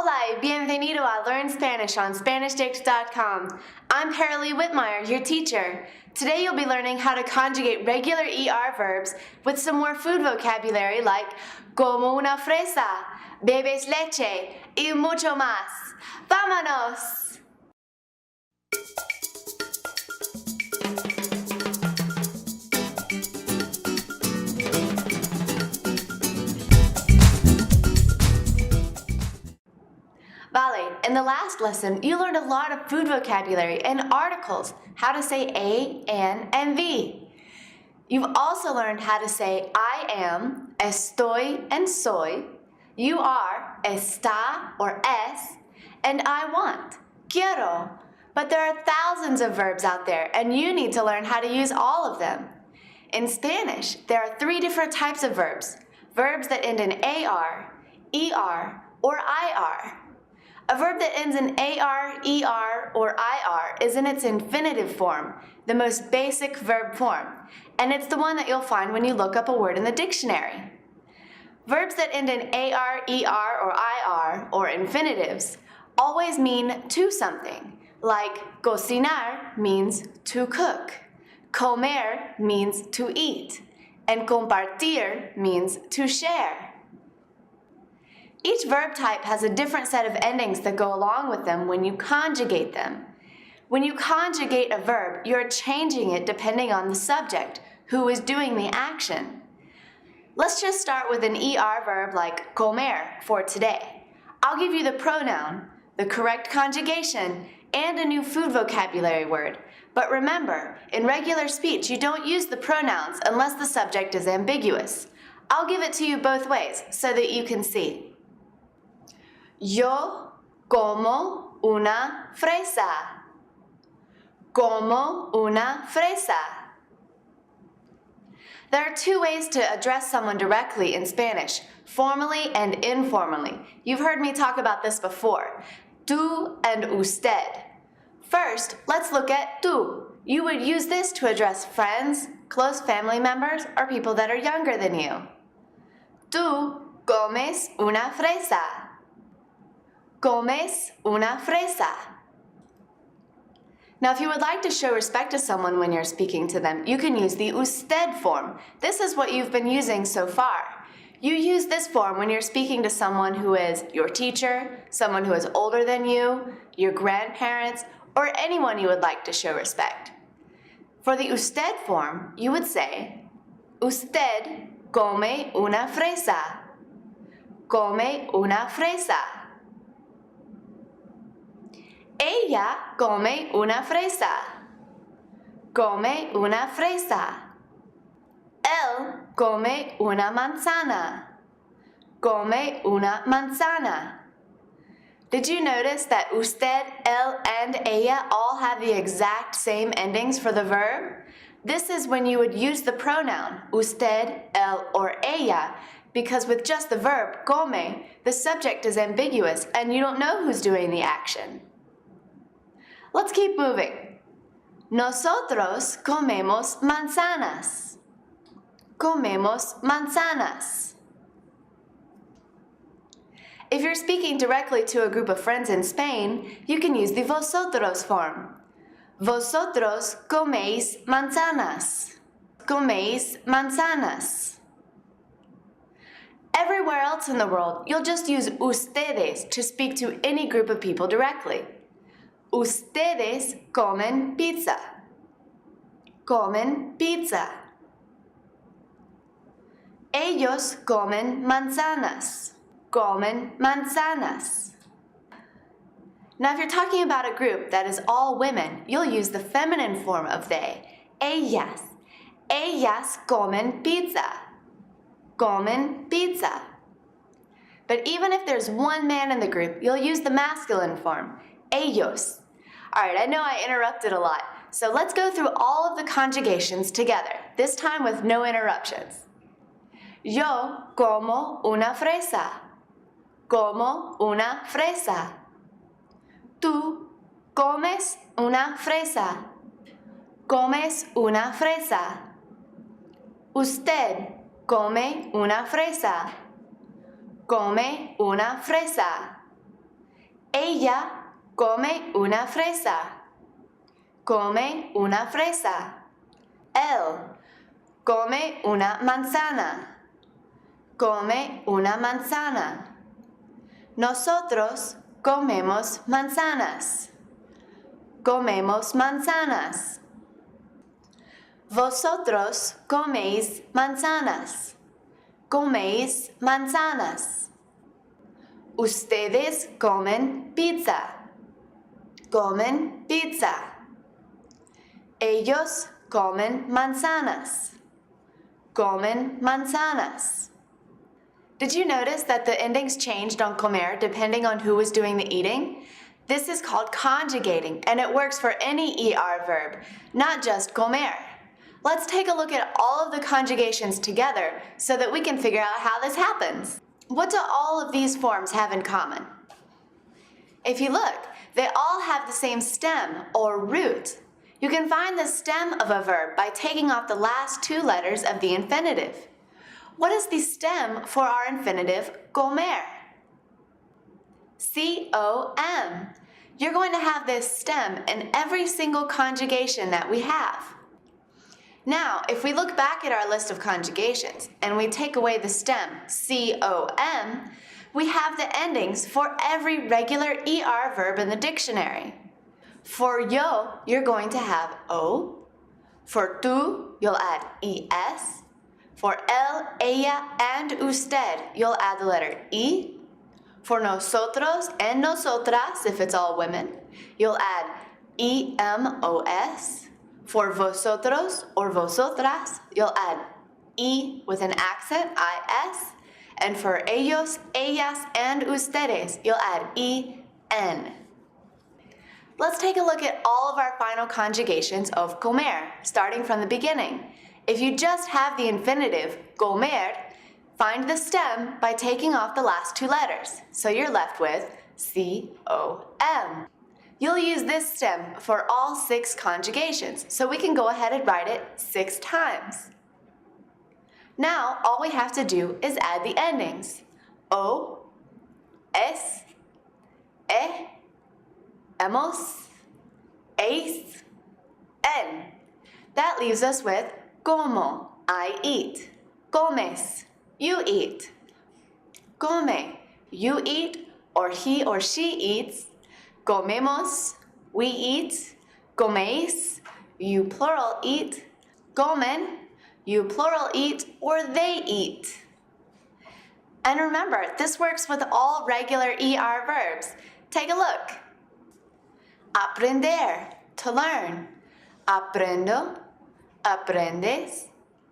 Hola y bienvenido a Learn Spanish on SpanishDict.com. I'm Paralee Whitmire, your teacher. Today you'll be learning how to conjugate regular ER verbs with some more food vocabulary like como una fresa, bebes leche, y mucho más. ¡Vámonos! Vale, in the last lesson, you learned a lot of food vocabulary and articles, how to say a, an, and the. You've also learned how to say I am, estoy, and soy, you are, está or es, and I want, quiero. But there are thousands of verbs out there, and you need to learn how to use all of them. In Spanish, there are 3 different types of verbs. Verbs that end in AR, ER, or IR. A verb that ends in AR, ER, or IR is in its infinitive form, the most basic verb form, and it's the one that you'll find when you look up a word in the dictionary. Verbs that end in AR, ER, or IR, or infinitives, always mean to something, like cocinar means to cook, comer means to eat, and compartir means to share. Each verb type has a different set of endings that go along with them when you conjugate them. When you conjugate a verb, you're changing it depending on the subject, who is doing the action. Let's just start with an ER verb like comer for today. I'll give you the pronoun, the correct conjugation, and a new food vocabulary word. But remember, in regular speech, you don't use the pronouns unless the subject is ambiguous. I'll give it to you both ways so that you can see. Yo como una fresa. Como una fresa. There are 2 ways to address someone directly in Spanish, formally and informally. You've heard me talk about this before. Tú and usted. First, let's look at tú. You would use this to address friends, close family members, or people that are younger than you. Tú comes una fresa. Comes una fresa. Now, if you would like to show respect to someone when you're speaking to them, you can use the usted form. This is what you've been using so far. You use this form when you're speaking to someone who is your teacher, someone who is older than you, your grandparents, or anyone you would like to show respect. For the usted form, you would say, usted come una fresa. Come una fresa. Ella come una fresa. Come una fresa. Él come una manzana. Come una manzana. Did you notice that usted, él, and ella all have the exact same endings for the verb? This is when you would use the pronoun usted, él, or ella, because with just the verb come, the subject is ambiguous and you don't know who's doing the action. Let's keep moving. Nosotros comemos manzanas. Comemos manzanas. If you're speaking directly to a group of friends in Spain, you can use the vosotros form. Vosotros coméis manzanas. Coméis manzanas. Everywhere else in the world, you'll just use ustedes to speak to any group of people directly. Ustedes comen pizza. Comen pizza. Ellos comen manzanas. Comen manzanas. Now, if you're talking about a group that is all women, you'll use the feminine form of they. Ellas. Ellas comen pizza. Comen pizza. But even if there's one man in the group, you'll use the masculine form. Ellos. All right, I know I interrupted a lot, so let's go through all of the conjugations together, this time with no interruptions. Yo como una fresa. Como una fresa. Tú comes una fresa. Comes una fresa. Usted come una fresa. Come una fresa. Ella come una fresa. Come una fresa. Él come una manzana. Come una manzana. Nosotros comemos manzanas. Comemos manzanas. Vosotros coméis manzanas. Coméis manzanas. Ustedes comen pizza. Comen pizza. Ellos comen manzanas. Comen manzanas. Did you notice that the endings changed on comer depending on who was doing the eating? This is called conjugating, and it works for any ER verb, not just comer. Let's take a look at all of the conjugations together so that we can figure out how this happens. What do all of these forms have in common? If you look, they all have the same stem or root. You can find the stem of a verb by taking off the last two letters of the infinitive. What is the stem for our infinitive comer? C-O-M. You're going to have this stem in every single conjugation that we have. Now, if we look back at our list of conjugations and we take away the stem C-O-M, we have the endings for every regular ER verb in the dictionary. For yo, you're going to have O. For tú, you'll add ES. For él, ella, and usted, you'll add the letter E. For nosotros and nosotras, if it's all women, you'll add EMOS. For vosotros or vosotras, you'll add E with an accent, IS. And for ellos, ellas, and ustedes, you'll add EN. Let's take a look at all of our final conjugations of comer, starting from the beginning. If you just have the infinitive, comer, find the stem by taking off the last two letters. So you're left with C-O-M. You'll use this stem for all 6 conjugations, so we can go ahead and write it 6 times. Now, all we have to do is add the endings. O, es, e, hemos, eis, en. That leaves us with como, I eat. Comes, you eat. Come, you eat, or he or she eats. Comemos, we eat. Coméis, you plural eat. Comen, you plural eat, or they eat. And remember, this works with all regular ER verbs. Take a look. Aprender, to learn. Aprendo, aprendes,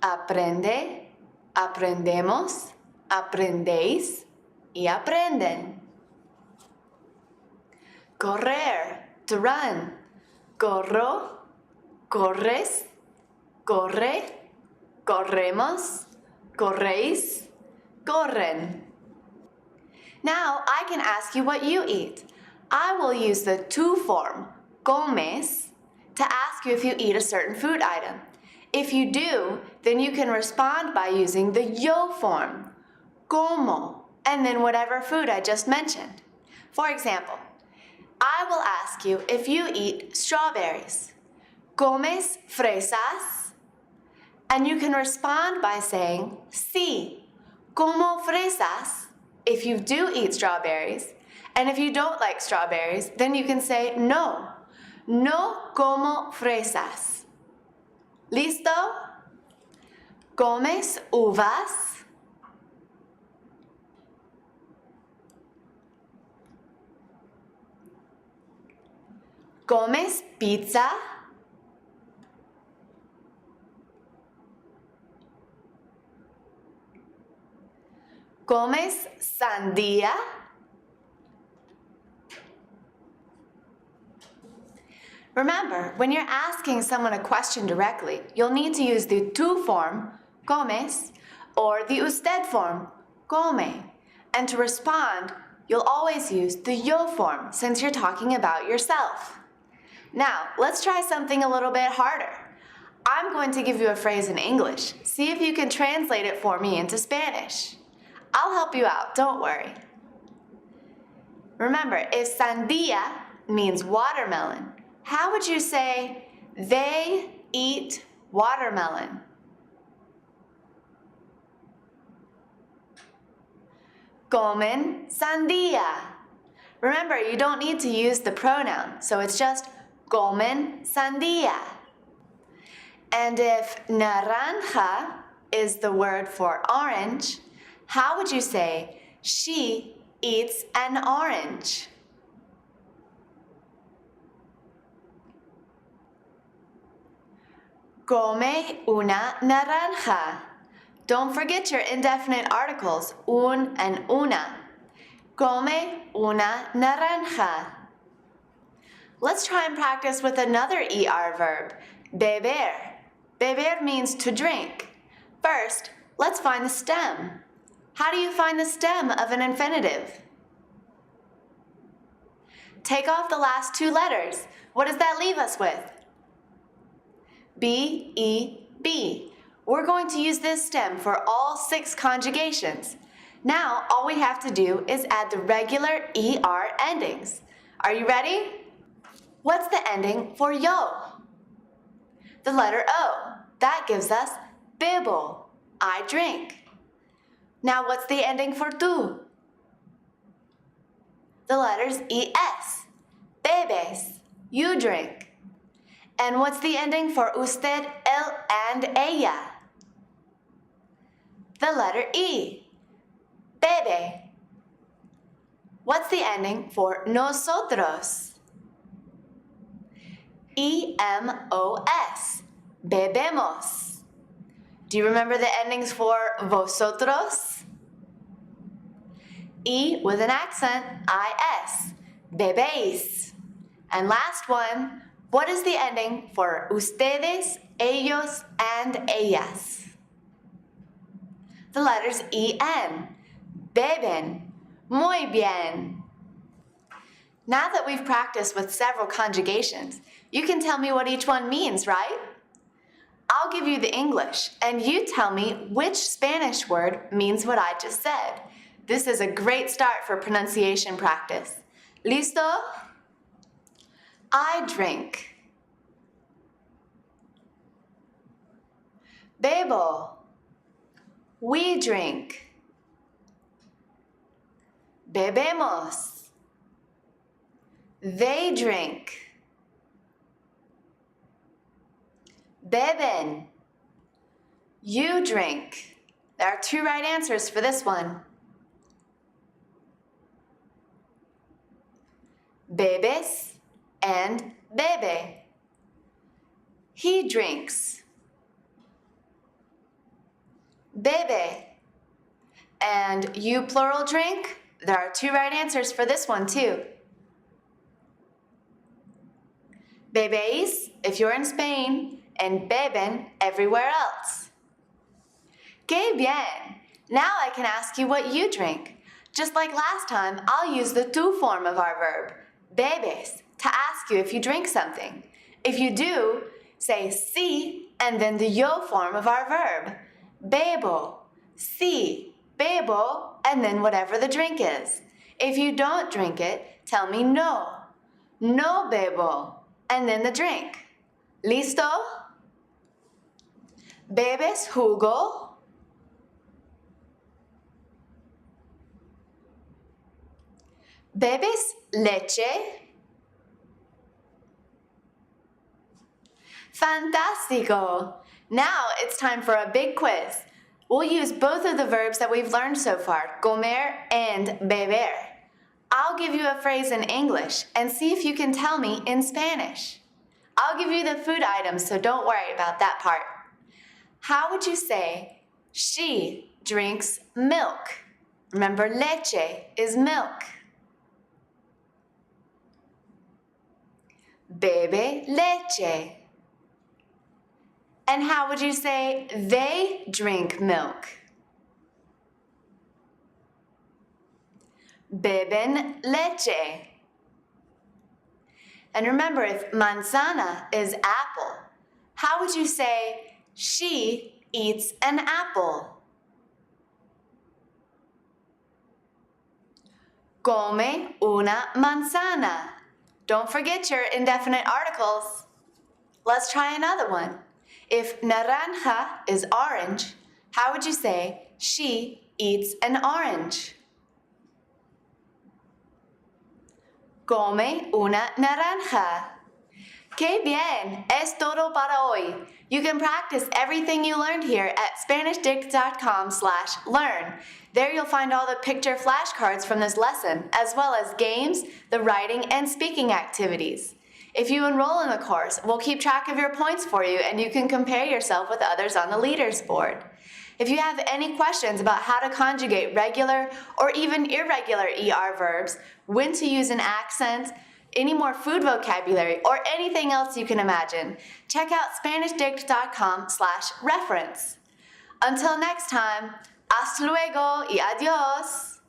aprende, aprendemos, aprendéis, y aprenden. Correr, to run. Corro, corres, corre, corremos, corréis, corren. Now I can ask you what you eat. I will use the tú form, comes, to ask you if you eat a certain food item. If you do, then you can respond by using the yo form, como, and then whatever food I just mentioned. For example, I will ask you if you eat strawberries. ¿Comes fresas? And you can respond by saying, sí, como fresas, if you do eat strawberries. And if you don't like strawberries, then you can say, no, no como fresas. ¿Listo? ¿Comes uvas? ¿Comes pizza? ¿Comes sandía? Remember, when you're asking someone a question directly, you'll need to use the tú form, comes, or the usted form, come. And to respond, you'll always use the yo form since you're talking about yourself. Now, let's try something a little bit harder. I'm going to give you a phrase in English. See if you can translate it for me into Spanish. I'll help you out, don't worry. Remember, if sandía means watermelon, how would you say they eat watermelon? Comen sandía. Remember, you don't need to use the pronoun, so it's just comen sandía. And if naranja is the word for orange, how would you say she eats an orange? Come una naranja. Don't forget your indefinite articles, un and una. Come una naranja. Let's try and practice with another ER verb, beber. Beber means to drink. First, let's find the stem. How do you find the stem of an infinitive? Take off the last two letters. What does that leave us with? B-E-B. We're going to use this stem for all 6 conjugations. Now, all we have to do is add the regular ER endings. Are you ready? What's the ending for yo? The letter O. That gives us bebo, I drink. Now, what's the ending for tú? The letters ES. Bebes, you drink. And what's the ending for usted, él, and ella? The letter E. Bebe. What's the ending for nosotros? E-M-O-S. Bebemos. Do you remember the endings for vosotros? E with an accent, I-S. Bebéis. And last one, what is the ending for ustedes, ellos, and ellas? The letters E-N. Beben. Muy bien. Now that we've practiced with several conjugations, you can tell me what each one means, right? I'll give you the English, and you tell me which Spanish word means what I just said. This is a great start for pronunciation practice. Listo? I drink. Bebo. We drink. Bebemos. They drink. Beben. You drink. There are 2 right answers for this one. Bebes and bebe. He drinks. Bebe. And you plural drink? There are 2 right answers for this one too. Bebéis if you're in Spain, and beben everywhere else. Que bien! Now I can ask you what you drink. Just like last time, I'll use the tú form of our verb, bebes, to ask you if you drink something. If you do, say sí and then the yo form of our verb, bebo, sí, bebo, and then whatever the drink is. If you don't drink it, tell me no, no bebo, and then the drink. Listo? ¿Bebes jugo? ¿Bebes leche? Fantástico! Now it's time for a big quiz. We'll use both of the verbs that we've learned so far, comer and beber. I'll give you a phrase in English and see if you can tell me in Spanish. I'll give you the food items, so don't worry about that part. How would you say, she drinks milk? Remember, leche is milk. Bebe leche. And how would you say, they drink milk? Beben leche. And remember, if manzana is apple, how would you say, she eats an apple? Come una manzana. Don't forget your indefinite articles. Let's try another one. If naranja is orange, how would you say she eats an orange? Come una naranja. ¡Qué bien! Es todo para hoy. You can practice everything you learned here at SpanishDict.com/learn. There you'll find all the picture flashcards from this lesson, as well as games, the writing and speaking activities. If you enroll in the course, we'll keep track of your points for you and you can compare yourself with others on the leaders board. If you have any questions about how to conjugate regular or even irregular ER verbs, when to use an accent, any more food vocabulary, or anything else you can imagine, check out SpanishDict.com/reference. Until next time, hasta luego y adios!